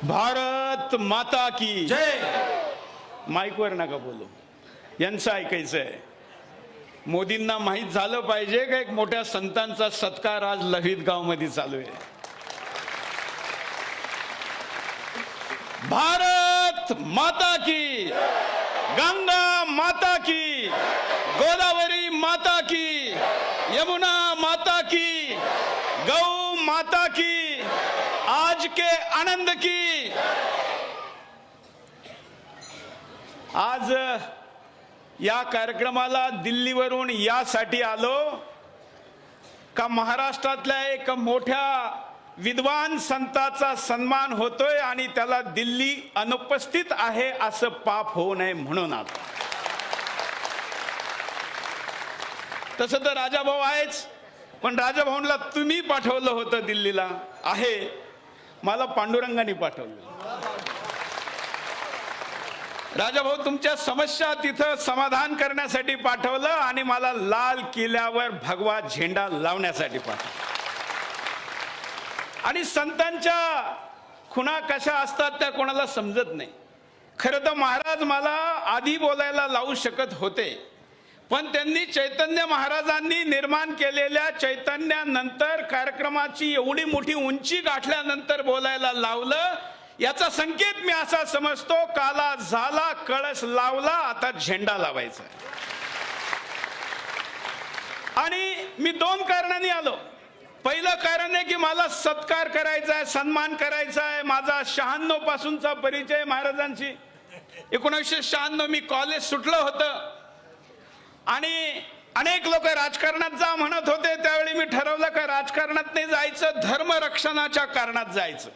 भारत माता की जय. माईकवर नका बोलू, यांचं ऐकायचंय. मोदींना माहीत झालं पाहिजे का एक मोठ्या संतांचा सत्कार आज लहित गाव मध्ये चालू आहे. भारत माता की, गंगा माता की, गोदावरी माता की, यमुना माता की, गौ माता की, आज के आनंद की. आज या कार्यक्रमाला दिल्लीवरून यासाठी आलो का महाराष्ट्रातल्या एक मोठ्या विद्वान संताचा सन्मान होतोय आणि त्याला दिल्ली अनुपस्थित आहे असं पाप होऊ नये म्हणून आलो. तसं तर राजाभाऊ आहेच, पण राजाभाऊंना तुम्ही पाठवलं होतं दिल्लीला. आहे, मला पांडुरंगाने पाठवलं. राजाभाऊ तुमच्या समस्या तिथं समाधान करण्यासाठी पाठवलं आणि मला लाल किल्ल्यावर भगवा झेंडा लावण्यासाठी पाठवलं. आणि संतांच्या खुणा कशा असतात त्या कोणाला समजत नाही. खरं तर महाराज मला आधी बोलायला लावू शकत होते, पण त्यांनी चैतन्य महाराजांनी निर्माण केलेल्या चैतन्यानंतर कार्यक्रमाची एवढी मोठी उंची गाठल्यानंतर बोलायला लावलं. याचा संकेत मी असा समजतो, काला झाला कळस लावला, आता झेंडा लावायचा. आणि मी दोन कारणांनी आलो. पहिलं कारण आहे की मला सत्कार करायचा आहे, सन्मान करायचा आहे. माझा 96 पासूनचा परिचय महाराजांची. 1996 मी कॉलेज सुटलं होतं आणि अनेक लोक राजकारणात जा म्हणत होते. त्यावेळी मी ठरवलं का राजकारणात नाही जायचं, धर्मरक्षणाच्या कारणात जायचं.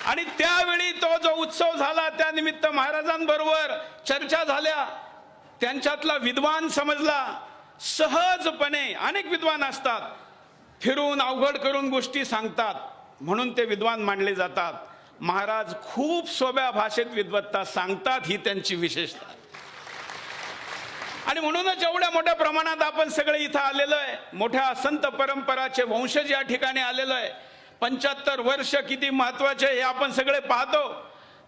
आणि त्यावेळी तो जो उत्सव झाला त्यानिमित्त महाराजांबरोबर चर्चा झाल्या. त्यांच्यातला विद्वान समजला. सहजपणे अनेक विद्वान असतात, फिरून अवघड करून गोष्टी सांगतात म्हणून ते विद्वान मानले जातात. महाराज खूप सोप्या भाषेत विद्वत्ता सांगतात, ही त्यांची विशेषता. आणि म्हणूनच एवढ्या मोठ्या प्रमाणात आपण सगळे इथं आलेलो आहे. मोठ्या संत परंपराचे वंशज या ठिकाणी आलेलो आहे. 75 वर्ष किती महत्वाचे हे आपण सगळे पाहतो.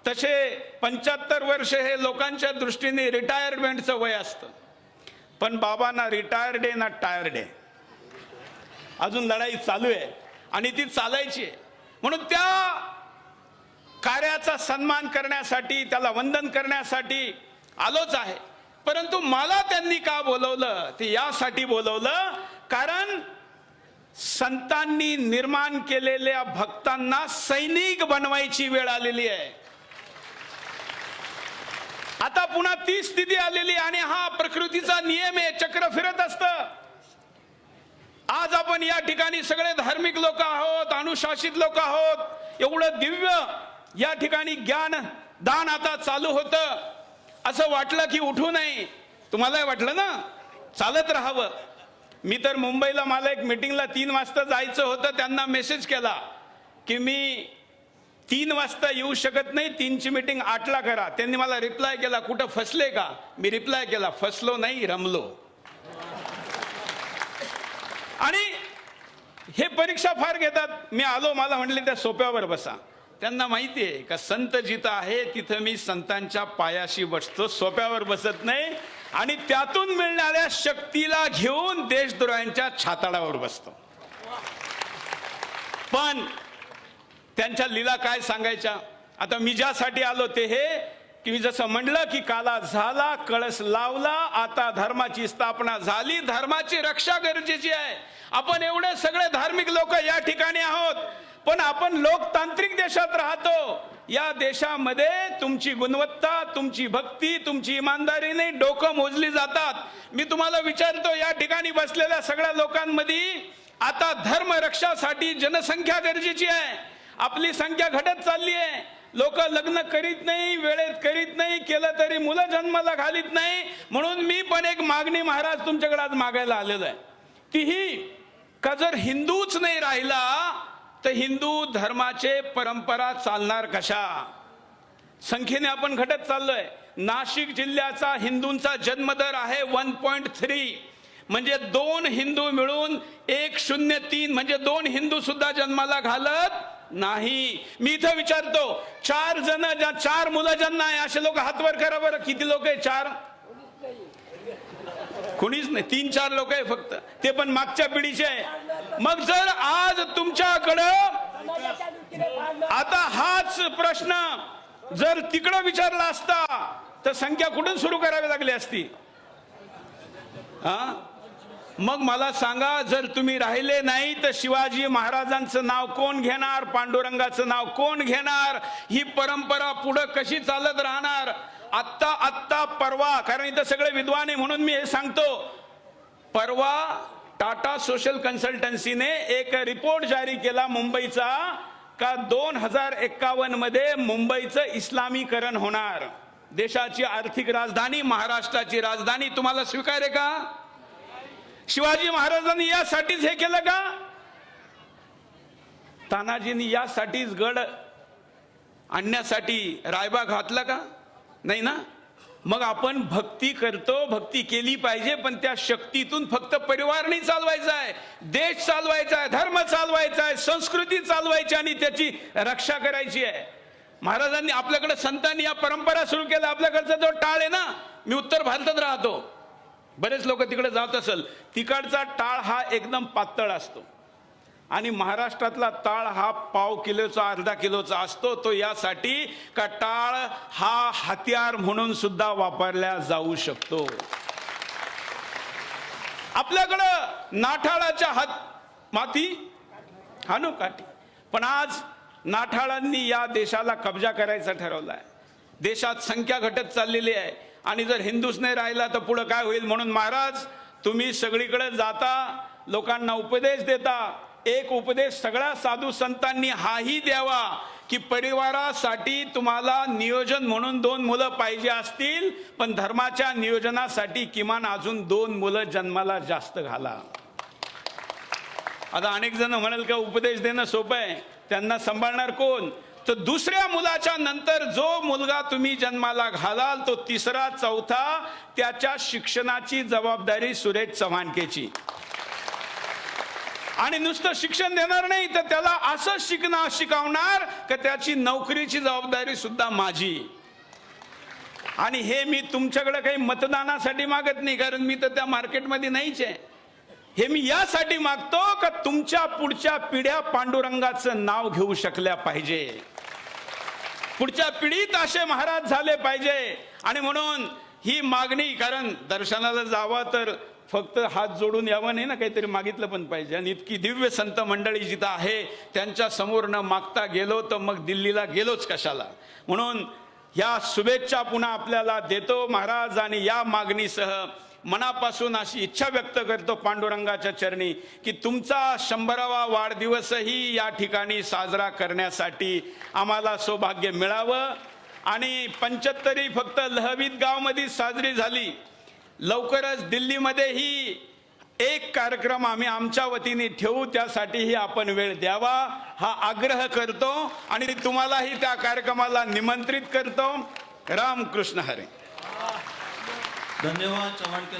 तसे 75 वर्ष हे लोकांच्या दृष्टीने रिटायरमेंटचं वय असतं. पण बाबांना रिटायर्ड आहे ना टायर्ड आहे. अजून लढाई चालू आहे आणि ती चालायची आहे. म्हणून त्या कार्याचा सन्मान करण्यासाठी, त्याला वंदन करण्यासाठी आलोच आहे. परंतु मला त्यांनी का बोलवलं, ते यासाठी बोलवलं कारण संतांनी निर्माण केलेल्या भक्तांना सैनिक बनवायची वेळ आलेली आहे. आता पुन्हा ती स्थिती आलेली आणि हा प्रकृतीचा नियम आहे, चक्र फिरत असतं. आज आपण या ठिकाणी सगळे धार्मिक लोक आहोत, अनुशासित लोक आहोत. एवढं दिव्य या ठिकाणी ज्ञान दान आता चालू होतं. असं वाटलं की उठू नये. तुम्हालाही वाटलं ना चालत राहावं. मी तर मुंबईला मला एक मीटिंगला 3 वाजता जायचं होतं. त्यांना मेसेज केला की मी 3 वाजता येऊ शकत नाही, 3ची मीटिंग 8ला करा. त्यांनी मला रिप्लाय केला, कुठं फसले का? मी रिप्लाय केला, फसलो नाही, रमलो. आणि हे परीक्षा फार घेतात. मी आलो, मला म्हणले त्या सोप्यावर बसा. त्यांना माहिती आहे का संत जिथं आहे तिथं मी संतांच्या पायाशी बसतो, सोप्यावर बसत नाही. आणि त्यातून मिळणाऱ्या शक्तीला घेऊन देशद्रोह्यांच्या छाताडावर बसतो. पण त्यांच्या लीला काय सांगायच्या. आता मी ज्यासाठी आलो ते हे की मी जसं म्हणलं की काला झाला कळस लावला, आता धर्माची स्थापना झाली. धर्माची रक्षा गरजेची आहे. आपण एवढे सगळे धार्मिक लोक या ठिकाणी आहोत, पण आपण लोकतांत्रिक देशात राहतो. या देशामध्ये तुमची गुणवत्ता, तुमची भक्ती, तुमची इमानदारी नाही, डोकं मोजली जातात. मी तुम्हाला विचारतो, या ठिकाणी बसलेल्या सगळ्या लोकांमध्ये आता धर्म रक्षासाठी जनसंख्या गरजेची आहे. आपली संख्या घटत चालली आहे. लोक लग्न करीत नाही, वेळेत करीत नाही, केलं तरी मुलं जन्माला घालीत नाही. म्हणून मी पण एक मागणी महाराज तुमच्याकडे आज मागायला आलेलो आहे. ती ही का जर हिंदूच नाही राहिला तर हिंदू धर्माचे परंपरा चालणार कशा. संख्येने आपण घटत चाललोय. नाशिक जिल्ह्याचा हिंदूंचा जन्मदर आहे 1.3. म्हणजे 2 हिंदू मिळून 103 म्हणजे 2 हिंदू सुद्धा जन्माला घालत नाही. मी इथं विचारतो, 4 जण 4 मुलं ज्यांना आहे असे लोक हात वर करा बरं. किती लोक आहे? 4? कोणीच नाही. 3-4 लोक आहे फक्त, ते पण मागच्या पिढीचे आहे. मग जर आज तुमच्याकडं आता हाच प्रश्न जर तिकडं विचारला असता तर संख्या कुठून सुरू करावी लागली असती? हा, मग मला सांगा, जर तुम्ही राहिले नाही तर शिवाजी महाराजांचं नाव कोण घेणार? पांडुरंगाचं नाव कोण घेणार? ही परंपरा पुढे कशी चालत राहणार? आत्ता परवा, कारण इथं सगळे विद्वान आहे म्हणून मी हे सांगतो, परवा टाटा सोशल कन्सल्टन्सीने एक रिपोर्ट जारी केला मुंबईचा, का 2051 मध्ये मुंबईचं इस्लामीकरण होणार. देशाची आर्थिक राजधानी, महाराष्ट्राची राजधानी. तुम्हाला स्वीकार आहे का? शिवाजी महाराजांनी यासाठीच हे केलं का? तानाजींनी यासाठीच गड आणण्यासाठी रायबाग घातला का? नाही ना. मग आपण भक्ती करतो, भक्ती केली पाहिजे, पण त्या शक्तीतून फक्त परिवार नाही चालवायचा आहे, देश चालवायचा आहे, धर्म चालवायचा आहे, संस्कृती चालवायची आणि त्याची रक्षा करायची आहे. महाराजांनी आपल्याकडे, संतांनी या परंपरा सुरू केल्या. आपल्याकडचा जो टाळ आहे ना, मी उत्तर भारतात राहतो, बरेच लोक तिकडे जात असेल, तिकडचा टाळ हा एकदम पातळ असतो आणि महाराष्ट्रातला टाळ हा पाव किलोचा, अर्धा किलोचा असतो. तो यासाठी का टाळ हा हत्यार म्हणून सुद्धा वापरला जाऊ शकतो. आपल्याकडं नाठाळाच्या माती हानू काठी, पण आज नाठाळांनी या देशाला कब्जा करायचा ठरवलाय. देशात संख्या घटत चाललेली आहे आणि जर हिंदूच नाही राहिला तर पुढे काय होईल? म्हणून महाराज, तुम्ही सगळीकडे जाता, लोकांना उपदेश देता. एक उपदेश सगळ्या साधू संतांनी हाही द्यावा की परिवारासाठी तुम्हाला नियोजन म्हणून 2 मुलं पाहिजे असतील, पण धर्माच्या नियोजनासाठी किमान अजून 2 मुलं जन्माला जास्त घाला. आता अनेक जण म्हणाल का उपदेश देणं सोपं आहे, त्यांना सांभाळणार कोण? तर दुसऱ्या मुलाच्या नंतर जो मुलगा तुम्ही जन्माला घालाल तो 3रा 4था, त्याच्या शिक्षणाची जबाबदारी सुरेश चव्हाणकेची. आणि नुसतं शिक्षण देणार नाही तर त्याला असं शिकवणार की त्याची नोकरीची जबाबदारी सुद्धा माझी. आणि हे मी तुमच्याकडे काही मतदानासाठी मागत नाही, कारण मी तर त्या मार्केटमध्ये नाहीच आहे. हे मी यासाठी मागतो का तुमच्या पुढच्या पिढ्या पांडुरंगाचं नाव घेऊ शकल्या पाहिजे, पुढच्या पिढीत असे महाराज झाले पाहिजे. आणि म्हणून ही मागणी, कारण दर्शनाला जावं तर फक्त हात जोडून यावं नाही ना, काहीतरी मागितलं पण पाहिजे. आणि इतकी दिव्य संत मंडळी जिथं आहे त्यांच्या समोर न मागता गेलो तर मग दिल्लीला गेलोच कशाला. म्हणून या शुभेच्छा पुन्हा आपल्याला देतो महाराज, आणि या मागणीसह मनापासून अशी इच्छा व्यक्त करतो पांडुरंगाच्या चरणी की तुमचा 100वा वाढदिवसही या ठिकाणी साजरा करण्यासाठी आम्हाला सौभाग्य मिळावं. आणि 75 फक्त लहवीत गावमध्ये साजरी झाली. लवकरच दिल्लीमध्येही एक कार्यक्रम आम्ही आमच्या वतीने ठेवू, त्यासाठीही आपण वेळ द्यावा हा आग्रह करतो आणि तुम्हालाही त्या कार्यक्रमाला निमंत्रित करतो. रामकृष्ण हरी. धन्यवाद चव्हाणके